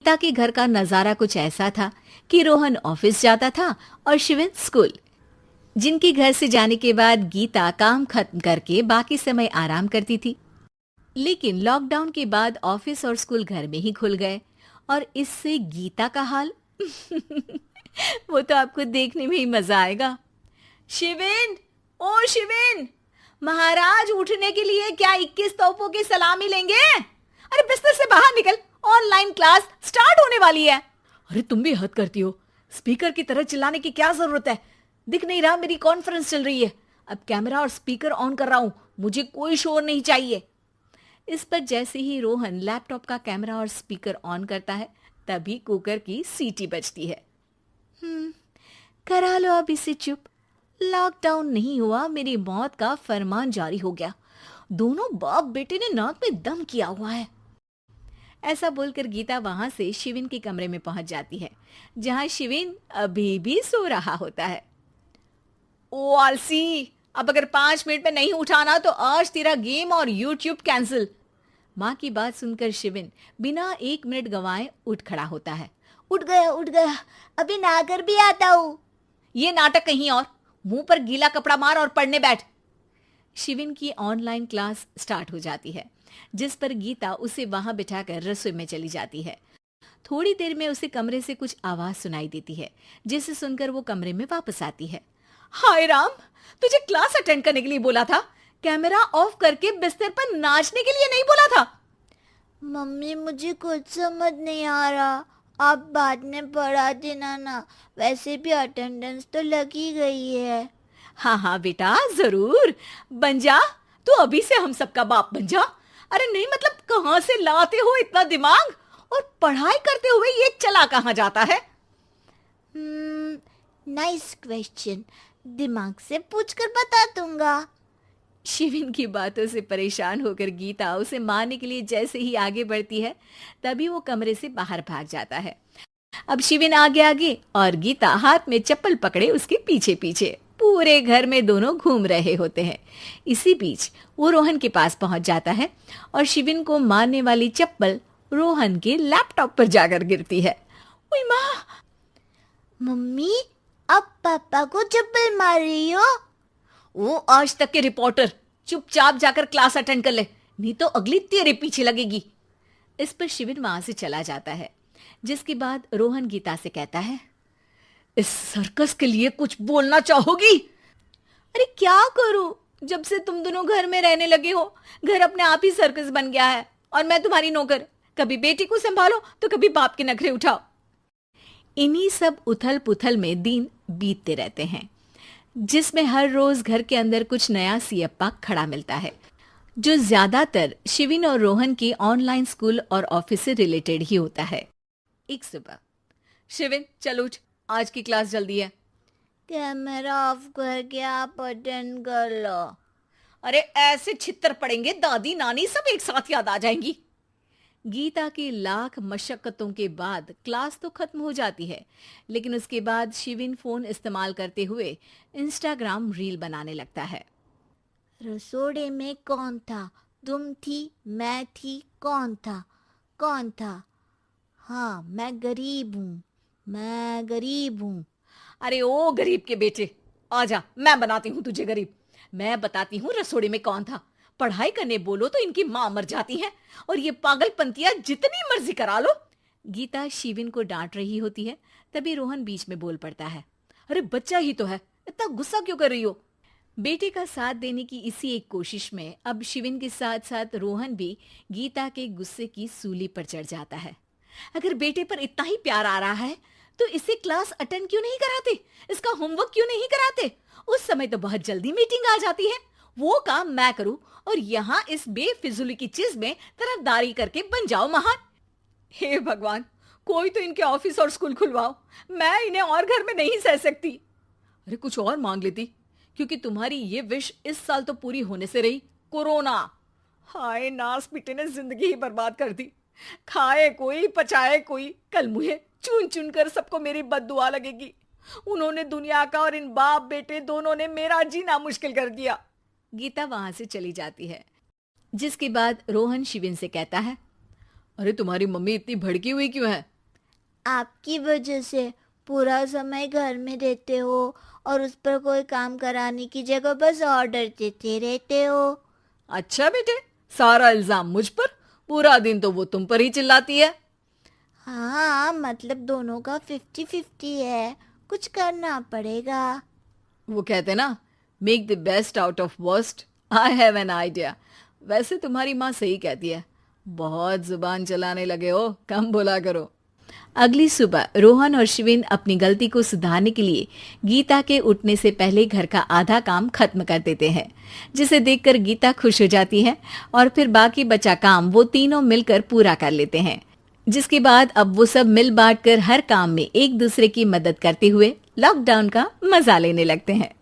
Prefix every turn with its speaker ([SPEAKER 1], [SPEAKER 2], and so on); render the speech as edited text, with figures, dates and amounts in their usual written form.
[SPEAKER 1] गीता के घर का नजारा कुछ ऐसा था कि रोहन ऑफिस जाता था और शिविन स्कूल। जिनके घर से जाने के बाद गीता काम खत्म करके बाकी समय आराम करती थी। लेकिन लॉकडाउन के बाद ऑफिस और स्कूल घर में ही खुल गए और इससे गीता का हाल वो तो आपको देखने में ही मजा आएगा। शिविन, ओ शिविन, महाराज उठने के लिए क्या 21 तोपों की सलामी लेंगे? अरे बिस्तर से बाहर निकल, ऑनलाइन क्लास स्टार्ट होने वाली है। अरे तुम भी हद करती हो, स्पीकर की तरह चिल्लाने की क्या जरूरत है? दिख नहीं रहा मेरी कॉन्फ्रेंस चल रही है। अब कैमरा और स्पीकर ऑन कर रहा हूं, मुझे कोई शोर नहीं चाहिए। इस पर जैसे ही रोहन लैपटॉप का कैमरा और स्पीकर ऑन करता है तभी कुकर की सीटी बजती है। करा लो अब इसे चुप। लॉकडाउन नहीं हुआ, मेरी मौत का फरमान जारी हो गया। दोनों बाप बेटे ने नाक में दम किया हुआ है। ऐसा बोलकर गीता वहां से शिविन के कमरे में पहुंच जाती है, जहां शिविन अभी भी सो रहा होता है। ओ आलसी, अब अगर 5 मिनट में नहीं उठाना तो आज तेरा गेम और यूट्यूब कैंसिल। माँ की बात सुनकर शिविन बिना 1 मिनट गंवाए उठ खड़ा होता है। उठ गया, अभी नहाकर भी आता हूँ। ये नाटक कहीं और, मुंह पर गीला कपड़ा मार और पढ़ने बैठ। शिविन की ऑनलाइन क्लास स्टार्ट हो जाती है, जिस पर गीता उसे वहां बिठाकर रसोई में चली जाती है। थोड़ी देर में उसे कमरे से कुछ आवाज सुनाई देती है, जिसे सुनकर वो कमरे में वापस आती है। हाय राम, तुझे क्लास अटेंड करने के लिए बोला था, कैमरा ऑफ करके बिस्तर पर नाचने के लिए नहीं बोला था।
[SPEAKER 2] मम्मी मुझे कुछ समझ नहीं आ रहा, आप बाद में पढ़ा देना ना, वैसे भी अटेंडेंस तो लगी गई है।
[SPEAKER 1] हाँ हाँ बेटा, जरूर बन जा। तू अभी से हम सबका बाप बन जा। अरे नहीं मतलब कहाँ से लाते हो इतना दिमाग, और पढ़ाई करते हुए ये चला कहाँ जाता है?
[SPEAKER 2] नाइस क्वेश्चन, दिमाग से पूछकर बता दूंगा।
[SPEAKER 1] शिविन की बातों से परेशान होकर गीता उसे मारने के लिए जैसे ही आगे बढ़ती है तभी वो कमरे से बाहर भाग जाता है। अब शिविन आगे आगे और गीता हाथ में चप्पल पकड़े उसके पीछे पीछे पूरे घर में दोनों घूम रहे होते हैं। इसी बीच वो रोहन के पास पहुंच जाता है और शिविन को मारने वाली चप्पल रोहन के लैपटॉप पर जाकर गिरती है। ओए माँ!
[SPEAKER 2] मम्मी, अब पापा को चप्पल मार रही हो?
[SPEAKER 1] वो आज तक के रिपोर्टर, चुपचाप जाकर क्लास अटेंड कर ले, नहीं तो अगली तेरे पीछे लगेगी। इस पर शिविन वहां से चला जाता है, जिसके बाद रोहन गीता से कहता है, इस सर्कस के लिए कुछ बोलना चाहोगी? अरे क्या करूं, जब से तुम दोनों घर में रहने लगे हो, घर अपने आप ही सर्कस बन गया है और मैं तुम्हारी नौकर। कभी बेटी को संभालो तो कभी बाप के नखरे उठाओ। इन्हीं सब उथल पुथल में दिन बीतते रहते हैं, जिसमें हर रोज घर के अंदर कुछ नया सियप्पा खड़ा मिलता है, जो ज्यादातर शिविन और रोहन के ऑनलाइन स्कूल और ऑफिस से रिलेटेड ही होता है। एक सुबह, शिविन चल उठ, आज की क्लास जल्दी है।
[SPEAKER 2] कैमरा ऑफ करके आप अटेंड कर लो।
[SPEAKER 1] अरे ऐसे छित्तर पड़ेंगे, दादी नानी सब एक साथ याद आ जाएंगी। गीता की लाख मशक्कतों के बाद क्लास तो खत्म हो जाती है, लेकिन उसके बाद शिविन फोन इस्तेमाल करते हुए इंस्टाग्राम रील बनाने लगता है।
[SPEAKER 2] रसोड़े में कौन था? तुम थी, मैं थी, कौन था? कौन था? हाँ, मैं गरीब हूँ।
[SPEAKER 1] अरे ओ गरीब के बेटे, आजा, मैं बनाती हूँ तुझे गरीब। मैं बताती हूँ रसोड़े में कौन था। पढ़ाई करने बोलो तो इनकी माँ मर जाती है, और ये पागलपंतियां जितनी मर्जी करा लो। गीता शिविन को डांट रही होती है, तभी रोहन बीच में बोल पड़ता है। अरे बच्चा ही तो है, इतना गुस्सा क्यों कर रही हो? बेटे का साथ देने की इसी एक कोशिश में अब शिविन के साथ साथ रोहन भी गीता के गुस्से की सूली पर चढ़ जाता है। अगर बेटे पर इतना ही प्यार आ रहा है तो इसे क्लास अटेंड क्यों नहीं कराते, इसका होमवर्क क्यों नहीं कराते? उस समय तो बहुत जल्दी मीटिंग आ जाती है, वो काम मैं करूं और यहाँ इस बेफिजुली की चीज में तरफदारी करके बन जाओ महान। हे भगवान, कोई तो इनके ऑफिस और स्कूल खुलवाओ, मैं इन्हें और घर में नहीं सह सकती। अरे कुछ और मांग लेती, क्योंकि तुम्हारी ये विश इस साल तो पूरी होने से रही, कोरोना। हाय नास पिटे ने जिंदगी ही बर्बाद कर दी। खाए कोई पचाए कोई, कल मुझे चुन चुन कर सबको मेरी बद्दुआ लगेगी। उन्होंने दुनिया का और इन बाप बेटे दोनों ने मेरा जीना मुश्किल कर दिया। गीता वहां से चली जाती है, जिसके बाद रोहन शिविन से कहता है, अरे तुम्हारी मम्मी इतनी भड़की हुई क्यों है?
[SPEAKER 2] आपकी वजह से पूरा समय घर में रहते हो और उस पर कोई काम कराने की जगह बस ऑर्डर देते रहते हो।
[SPEAKER 1] अच्छा बेटे, सारा इल्जाम मुझ पर, पूरा दिन तो वो तुम पर ही चिल्लाती है।
[SPEAKER 2] हाँ, मतलब दोनों का 50-50 है, कुछ करना पड़ेगा।
[SPEAKER 1] वो कहते ना, make the best out of worst. I have an idea. वैसे तुम्हारी माँ सही कहती है, बहुत जुबान चलाने लगे हो, कम बोला करो। अगली सुबह रोहन और शिविन अपनी गलती को सुधारने के लिए गीता के उठने से पहले घर का आधा काम खत्म कर देते हैं, जिसे देखकर गीता खुश हो जाती है और फिर बाकी बचा काम वो तीनों मिलकर पूरा कर लेते हैं। जिसके बाद अब वो सब मिल बांट कर हर काम में एक दूसरे की मदद करते हुए लॉकडाउन का मजा लेने लगते हैं।